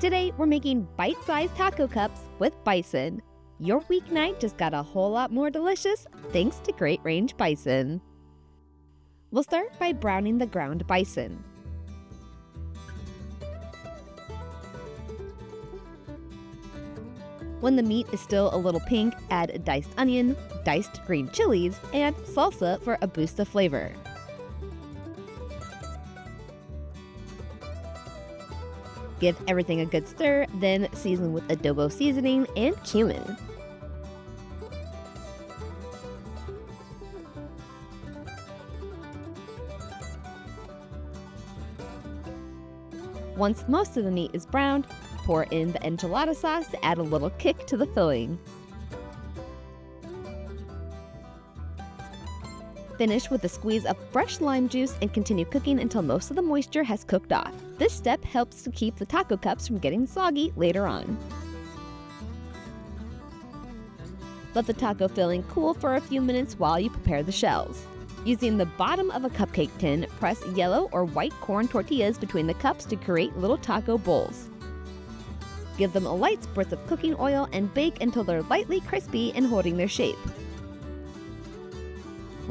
Today, we're making bite-sized taco cups with bison. Your weeknight just got a whole lot more delicious thanks to Great Range Bison. We'll start by browning the ground bison. When the meat is still a little pink, add a diced onion, diced green chilies, and salsa for a boost of flavor. Give everything a good stir, then season with adobo seasoning and cumin. Once most of the meat is browned, pour in the enchilada sauce to add a little kick to the filling. Finish with a squeeze of fresh lime juice and continue cooking until most of the moisture has cooked off. This step helps to keep the taco cups from getting soggy later on. Let the taco filling cool for a few minutes while you prepare the shells. Using the bottom of a cupcake tin, press yellow or white corn tortillas between the cups to create little taco bowls. Give them a light spritz of cooking oil and bake until they're lightly crispy and holding their shape.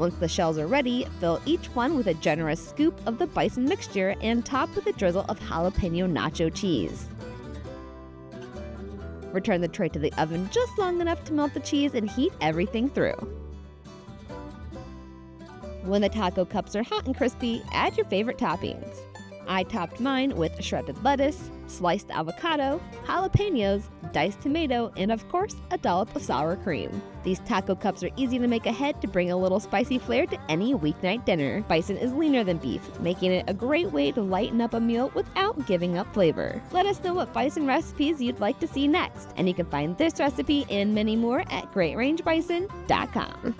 Once the shells are ready, fill each one with a generous scoop of the bison mixture and top with a drizzle of jalapeno nacho cheese. Return the tray to the oven just long enough to melt the cheese and heat everything through. When the taco cups are hot and crispy, add your favorite toppings. I topped mine with shredded lettuce, sliced avocado, jalapeños, diced tomato, and of course, a dollop of sour cream. These taco cups are easy to make ahead to bring a little spicy flair to any weeknight dinner. Bison is leaner than beef, making it a great way to lighten up a meal without giving up flavor. Let us know what bison recipes you'd like to see next, and you can find this recipe and many more at greatrangebison.com.